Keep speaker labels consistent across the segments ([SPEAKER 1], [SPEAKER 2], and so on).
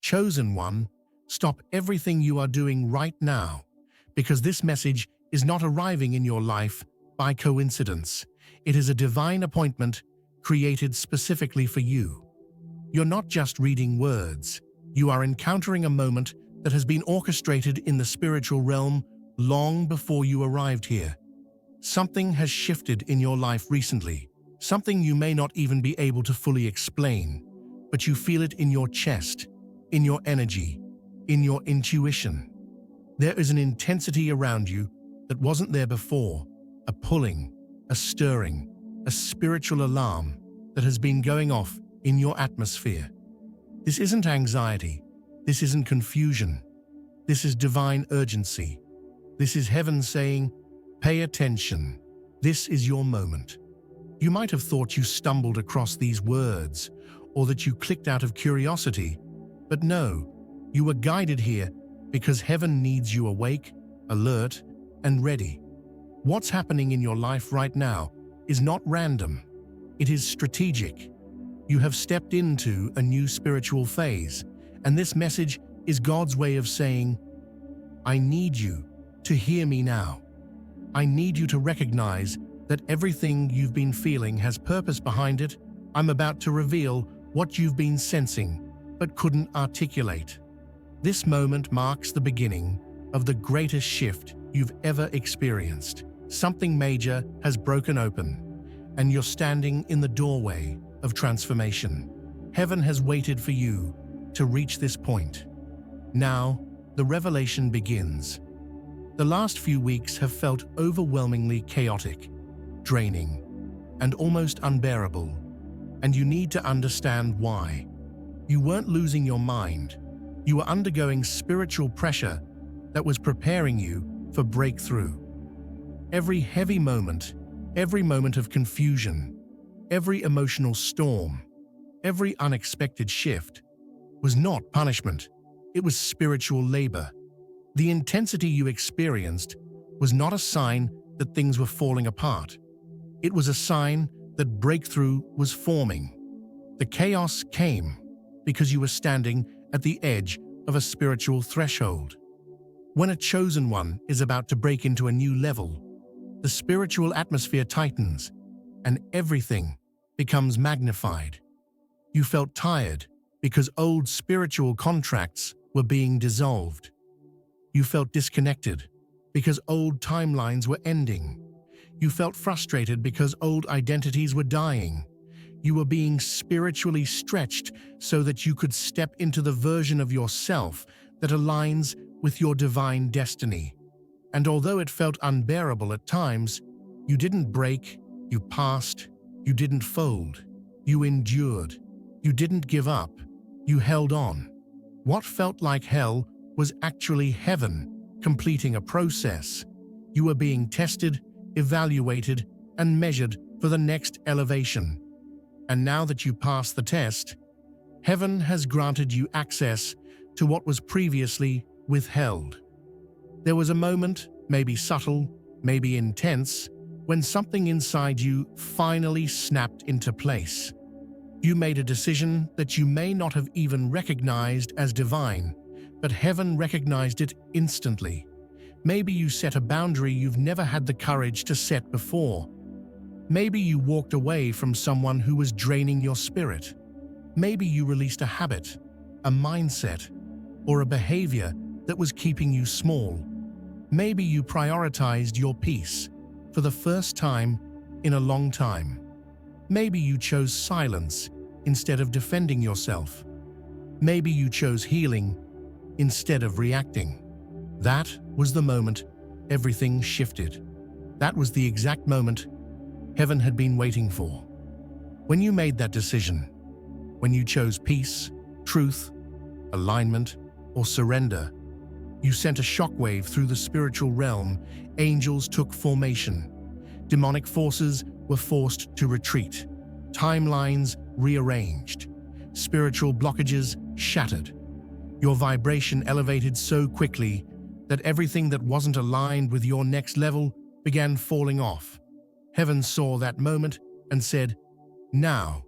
[SPEAKER 1] Chosen one, stop everything you are doing right now, because this message is not arriving in your life by coincidence. It is a divine appointment created specifically for you. You're not just reading words. You are encountering a moment that has been orchestrated in the spiritual realm long before you arrived here. Something has shifted in your life recently, something you may not even be able to fully explain, but you feel it in your chest, in your energy, in your intuition. There is an intensity around you that wasn't there before, a pulling, a stirring, a spiritual alarm that has been going off in your atmosphere. This isn't anxiety. This isn't confusion. This is divine urgency. This is heaven saying, pay attention. This is your moment. You might have thought you stumbled across these words or that you clicked out of curiosity, but no, you were guided here because heaven needs you awake, alert, and ready. What's happening in your life right now is not random. It is strategic. You have stepped into a new spiritual phase, and this message is God's way of saying, I need you to hear me now. I need you to recognize that everything you've been feeling has purpose behind it. I'm about to reveal what you've been sensing but couldn't articulate. This moment marks the beginning of the greatest shift you've ever experienced. Something major has broken open, and you're standing in the doorway of transformation. Heaven has waited for you to reach this point. Now, the revelation begins. The last few weeks have felt overwhelmingly chaotic, draining, and almost unbearable, and you need to understand why. You weren't losing your mind. You were undergoing spiritual pressure that was preparing you for breakthrough. Every heavy moment, every moment of confusion, every emotional storm, every unexpected shift was not punishment. It was spiritual labor. The intensity you experienced was not a sign that things were falling apart. It was a sign that breakthrough was forming. The chaos came because you were standing at the edge of a spiritual threshold. When a chosen one is about to break into a new level, the spiritual atmosphere tightens and everything becomes magnified. You felt tired because old spiritual contracts were being dissolved. You felt disconnected because old timelines were ending. You felt frustrated because old identities were dying. You were being spiritually stretched so that you could step into the version of yourself that aligns with your divine destiny. And although it felt unbearable at times, you didn't break, you passed, you didn't fold, you endured, you didn't give up, you held on. What felt like hell was actually heaven, completing a process. You were being tested, evaluated, and measured for the next elevation. And now that you passed the test, heaven has granted you access to what was previously withheld. There was a moment, maybe subtle, maybe intense, when something inside you finally snapped into place. You made a decision that you may not have even recognized as divine, but heaven recognized it instantly. Maybe you set a boundary you've never had the courage to set before. Maybe you walked away from someone who was draining your spirit. Maybe you released a habit, a mindset, or a behavior that was keeping you small. Maybe you prioritized your peace for the first time in a long time. Maybe you chose silence instead of defending yourself. Maybe you chose healing instead of reacting. That was the moment everything shifted. That was the exact moment heaven had been waiting for. When you made that decision, when you chose peace, truth, alignment, or surrender, you sent a shockwave through the spiritual realm. Angels took formation. Demonic forces were forced to retreat. Timelines rearranged. Spiritual blockages shattered. Your vibration elevated so quickly that everything that wasn't aligned with your next level began falling off. Heaven saw that moment and said, now,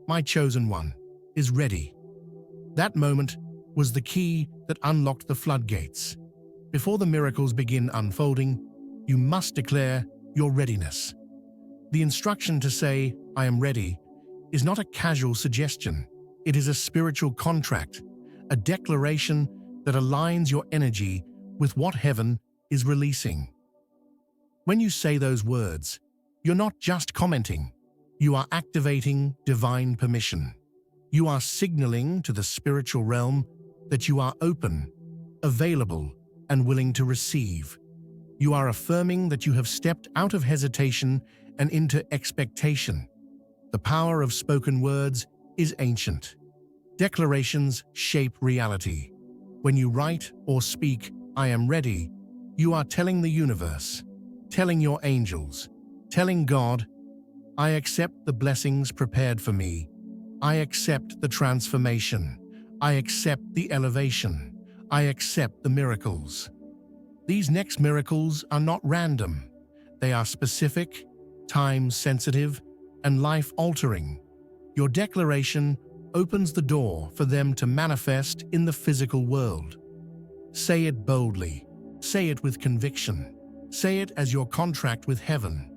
[SPEAKER 1] my chosen one is ready. That moment was the key that unlocked the floodgates. Before the miracles begin unfolding, you must declare your readiness. The instruction to say, "I am ready," is not a casual suggestion. It is a spiritual contract, a declaration that aligns your energy with what heaven is releasing. When you say those words, you're not just commenting. You are activating divine permission. You are signaling to the spiritual realm that you are open, available, and willing to receive. You are affirming that you have stepped out of hesitation and into expectation. The power of spoken words is ancient. Declarations shape reality. When you write or speak, "I am ready," you are telling the universe, telling your angels, telling God, "I accept the blessings prepared for me. I accept the transformation. I accept the elevation. I accept the miracles." These next miracles are not random. They are specific, time-sensitive, and life-altering. Your declaration opens the door for them to manifest in the physical world. Say it boldly. Say it with conviction. Say it as your contract with heaven.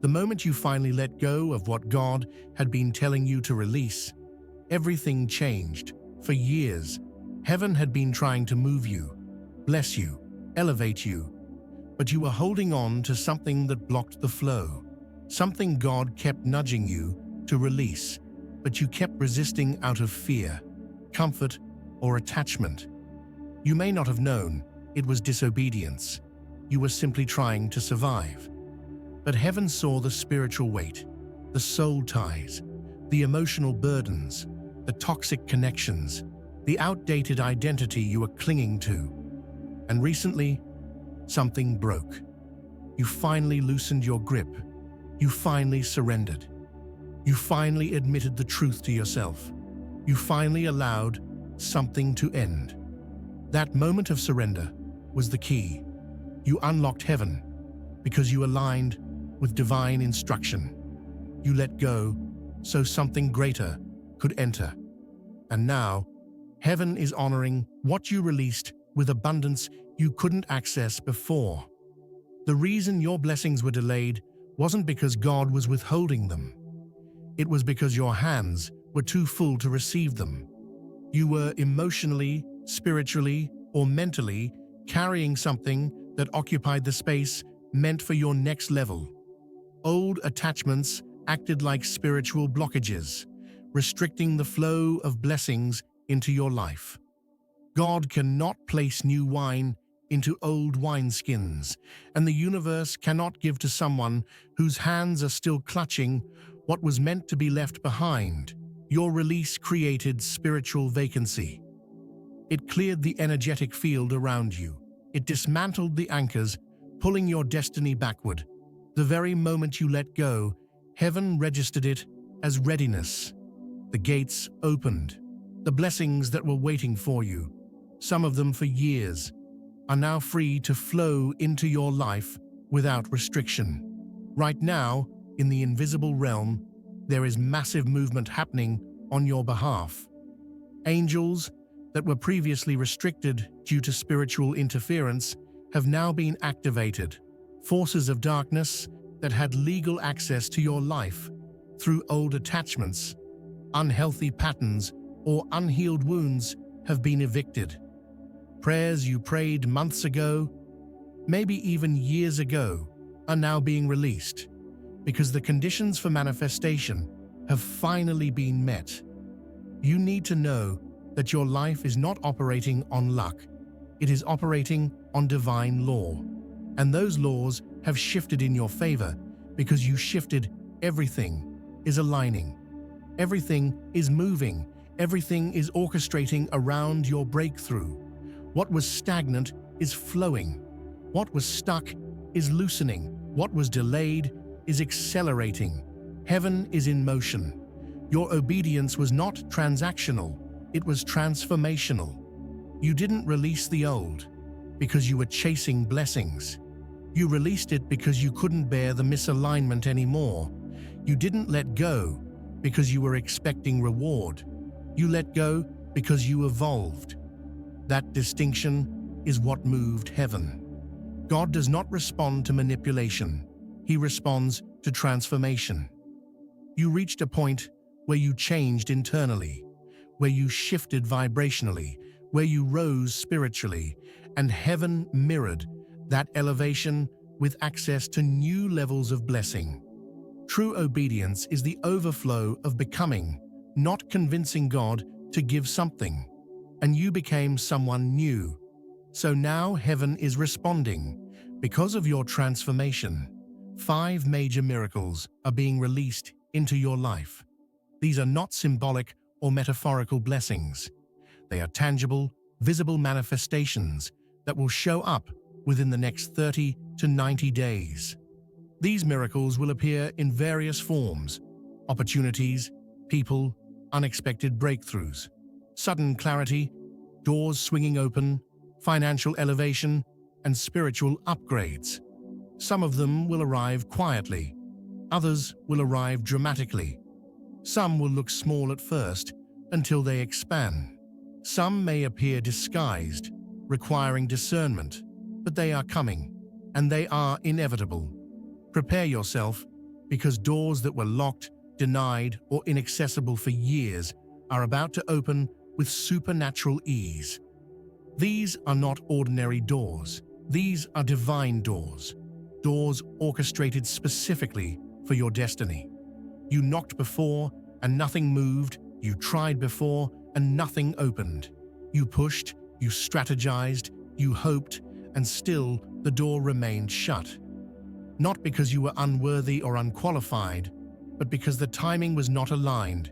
[SPEAKER 1] The moment you finally let go of what God had been telling you to release, everything changed. For years, heaven had been trying to move you, bless you, elevate you, but you were holding on to something that blocked the flow, something God kept nudging you to release, but you kept resisting out of fear, comfort, or attachment. You may not have known it was disobedience. You were simply trying to survive. But heaven saw the spiritual weight, the soul ties, the emotional burdens, the toxic connections, the outdated identity you were clinging to. And recently, something broke. You finally loosened your grip. You finally surrendered. You finally admitted the truth to yourself. You finally allowed something to end. That moment of surrender was the key. You unlocked heaven because you aligned with divine instruction. You let go so something greater could enter. And now, heaven is honoring what you released with abundance you couldn't access before. The reason your blessings were delayed wasn't because God was withholding them. It was because your hands were too full to receive them. You were emotionally, spiritually, or mentally carrying something that occupied the space meant for your next level. Old attachments acted like spiritual blockages, restricting the flow of blessings into your life. God cannot place new wine into old wineskins, and the universe cannot give to someone whose hands are still clutching what was meant to be left behind. Your release created spiritual vacancy. It cleared the energetic field around you. It dismantled the anchors, pulling your destiny backward. The very moment you let go, heaven registered it as readiness. The gates opened. The blessings that were waiting for you, some of them for years, are now free to flow into your life without restriction. Right now, in the invisible realm, there is massive movement happening on your behalf. Angels that were previously restricted due to spiritual interference have now been activated. Forces of darkness that had legal access to your life through old attachments, unhealthy patterns, or unhealed wounds have been evicted. Prayers you prayed months ago, maybe even years ago, are now being released because the conditions for manifestation have finally been met. You need to know that your life is not operating on luck. It is operating on divine law. And those laws have shifted in your favor because you shifted. Everything is aligning. Everything is moving. Everything is orchestrating around your breakthrough. What was stagnant is flowing. What was stuck is loosening. What was delayed is accelerating. Heaven is in motion. Your obedience was not transactional. It was transformational. You didn't release the old because you were chasing blessings. You released it because you couldn't bear the misalignment anymore. You didn't let go because you were expecting reward. You let go because you evolved. That distinction is what moved heaven. God does not respond to manipulation. He responds to transformation. You reached a point where you changed internally, where you shifted vibrationally, where you rose spiritually, and heaven mirrored that elevation with access to new levels of blessing. True obedience is the overflow of becoming, not convincing God to give something. And you became someone new. So now heaven is responding. Because of your transformation, 5 major miracles are being released into your life. These are not symbolic or metaphorical blessings. They are tangible, visible manifestations that will show up within the next 30 to 90 days. These miracles will appear in various forms: opportunities, people, unexpected breakthroughs, sudden clarity, doors swinging open, financial elevation, and spiritual upgrades. Some of them will arrive quietly. Others will arrive dramatically. Some will look small at first until they expand. Some may appear disguised, requiring discernment, but they are coming, and they are inevitable. Prepare yourself, because doors that were locked, denied, or inaccessible for years are about to open with supernatural ease. These are not ordinary doors. These are divine doors. Doors orchestrated specifically for your destiny. You knocked before and nothing moved. You tried before and nothing opened. You pushed, you strategized, you hoped, and still the door remained shut. Not because you were unworthy or unqualified, but because the timing was not aligned,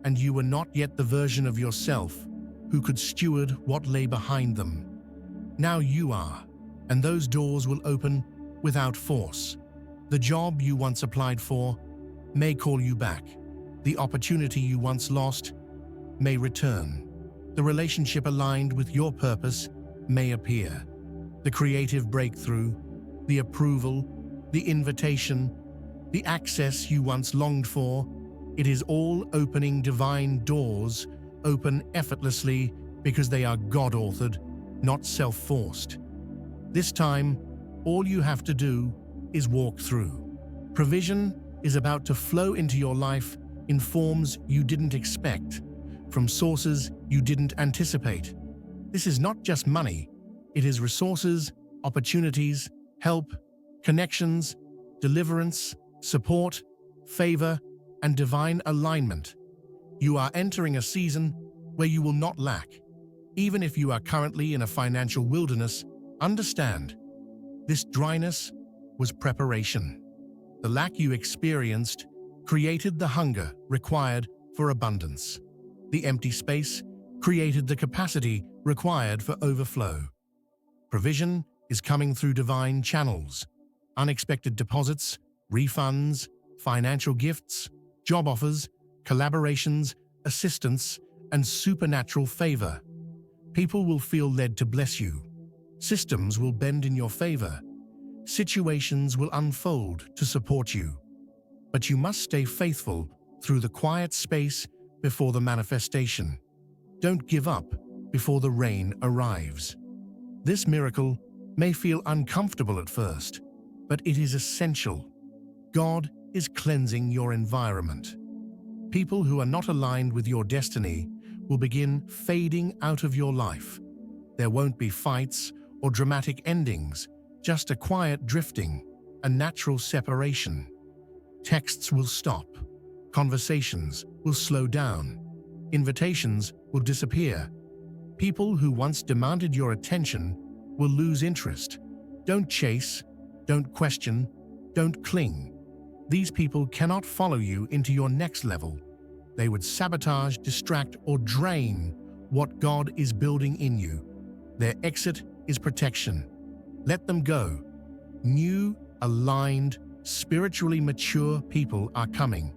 [SPEAKER 1] and you were not yet the version of yourself who could steward what lay behind them. Now you are, and those doors will open without force. The job you once applied for may call you back. The opportunity you once lost may return. The relationship aligned with your purpose may appear. The creative breakthrough, the approval, the invitation, the access you once longed for, it is all opening divine doors, open effortlessly because they are God-authored, not self-forced. This time, all you have to do is walk through. Provision is about to flow into your life in forms you didn't expect, from sources you didn't anticipate. This is not just money. It is resources, opportunities, help, connections, deliverance, support, favor, and divine alignment. You are entering a season where you will not lack. Even if you are currently in a financial wilderness, understand, this dryness was preparation. The lack you experienced created the hunger required for abundance. The empty space created the capacity required for overflow. Provision is coming through divine channels: unexpected deposits, refunds, financial gifts, job offers, collaborations, assistance, and supernatural favor. People will feel led to bless you. Systems will bend in your favor. Situations will unfold to support you. But you must stay faithful through the quiet space before the manifestation. Don't give up before the rain arrives. This miracle may feel uncomfortable at first, but it is essential. God is cleansing your environment. People who are not aligned with your destiny will begin fading out of your life. There won't be fights or dramatic endings, just a quiet drifting, a natural separation. Texts will stop. Conversations will slow down. Invitations will disappear. People who once demanded your attention will lose interest. Don't chase, don't question, don't cling. These people cannot follow you into your next level. They would sabotage, distract, or drain what God is building in you. Their exit is protection. Let them go. New, aligned, spiritually mature people are coming.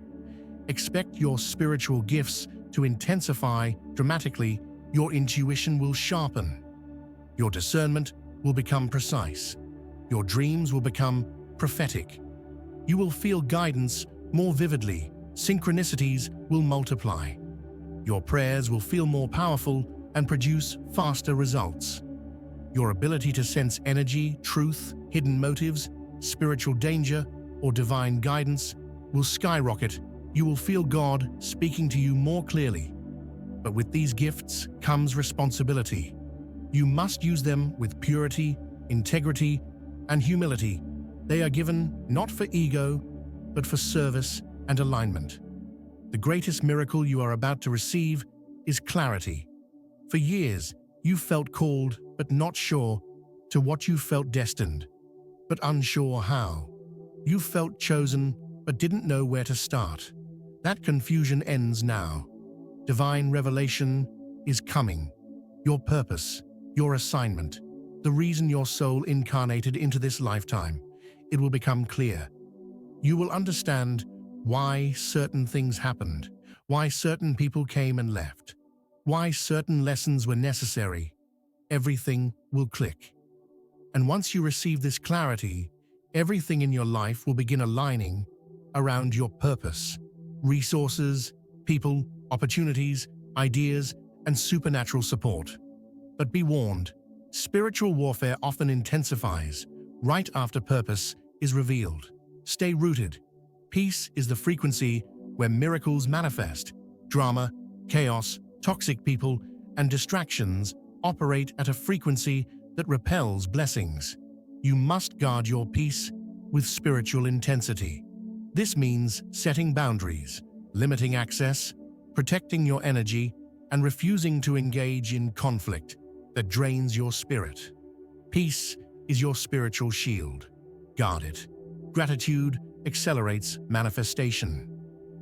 [SPEAKER 1] Expect your spiritual gifts to intensify dramatically. Your intuition will sharpen. Your discernment will become precise. Your dreams will become prophetic. You will feel guidance more vividly. Synchronicities will multiply. Your prayers will feel more powerful and produce faster results. Your ability to sense energy, truth, hidden motives, spiritual danger, or divine guidance will skyrocket. You will feel God speaking to you more clearly. But with these gifts comes responsibility. You must use them with purity, integrity, and humility. They are given not for ego, but for service and alignment. The greatest miracle you are about to receive is clarity. For years, you felt called but not sure to what you felt destined, but unsure how. You felt chosen but didn't know where to start. That confusion ends now. Divine revelation is coming. Your purpose, your assignment, the reason your soul incarnated into this lifetime, it will become clear. You will understand why certain things happened, why certain people came and left, why certain lessons were necessary. Everything will click. And once you receive this clarity, everything in your life will begin aligning around your purpose. Resources, people, opportunities, ideas, and supernatural support. But be warned, spiritual warfare often intensifies right after purpose is revealed. Stay rooted. Peace is the frequency where miracles manifest. Drama, chaos, toxic people, and distractions operate at a frequency that repels blessings. You must guard your peace with spiritual intensity. This means setting boundaries, limiting access, protecting your energy, and refusing to engage in conflict that drains your spirit. Peace is your spiritual shield. Guard it. Gratitude accelerates manifestation.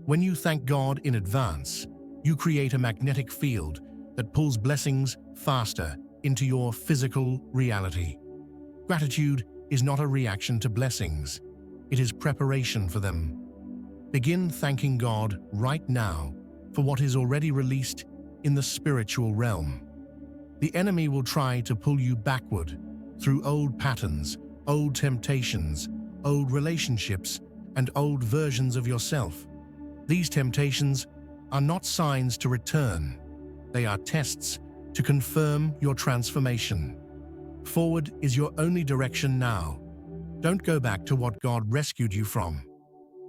[SPEAKER 1] When you thank God in advance, you create a magnetic field that pulls blessings faster into your physical reality. Gratitude is not a reaction to blessings. It is preparation for them. Begin thanking God right now for what is already released in the spiritual realm. The enemy will try to pull you backward through old patterns, old temptations, old relationships, and old versions of yourself. These temptations are not signs to return. They are tests to confirm your transformation. Forward is your only direction now. Don't go back to what God rescued you from.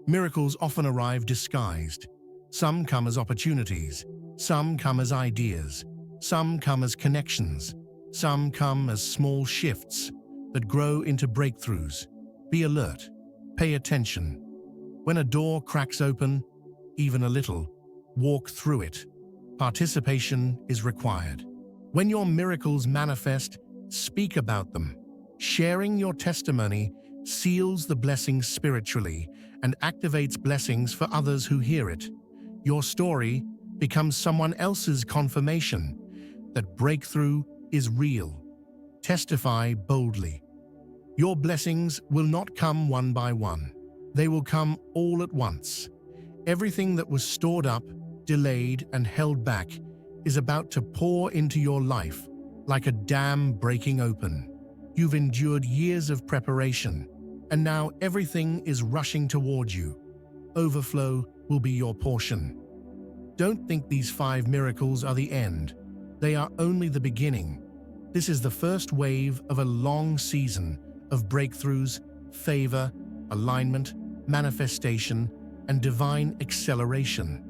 [SPEAKER 1] Miracles often arrive disguised. Some come as opportunities, some come as ideas, some come as connections, some come as small shifts that grow into breakthroughs. Be alert. Pay attention. When a door cracks open, even a little, walk through it. Participation is required. When your miracles manifest, speak about them. Sharing your testimony seals the blessings spiritually and activates blessings for others who hear it. Your story becomes someone else's confirmation that breakthrough is real. Testify boldly. Your blessings will not come one by one. They will come all at once. Everything that was stored up, delayed, and held back is about to pour into your life like a dam breaking open. You've endured years of preparation, and now everything is rushing toward you. Overflow will be your portion. Don't think these 5 miracles are the end. They are only the beginning. This is the first wave of a long season of breakthroughs, favor, alignment, manifestation, and divine acceleration.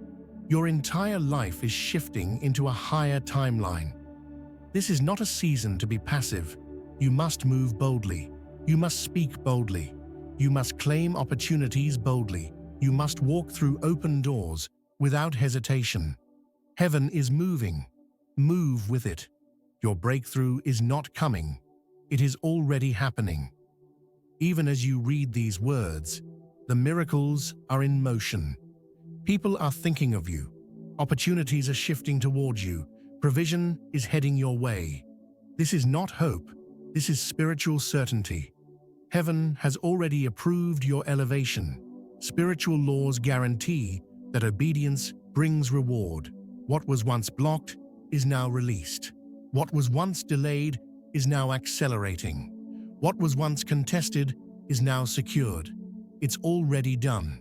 [SPEAKER 1] Your entire life is shifting into a higher timeline. This is not a season to be passive. You must move boldly. You must speak boldly. You must claim opportunities boldly. You must walk through open doors without hesitation. Heaven is moving. Move with it. Your breakthrough is not coming. It is already happening. Even as you read these words, the miracles are in motion. People are thinking of you. Opportunities are shifting towards you. Provision is heading your way. This is not hope. This is spiritual certainty. Heaven has already approved your elevation. Spiritual laws guarantee that obedience brings reward. What was once blocked is now released. What was once delayed is now accelerating. What was once contested is now secured. It's already done.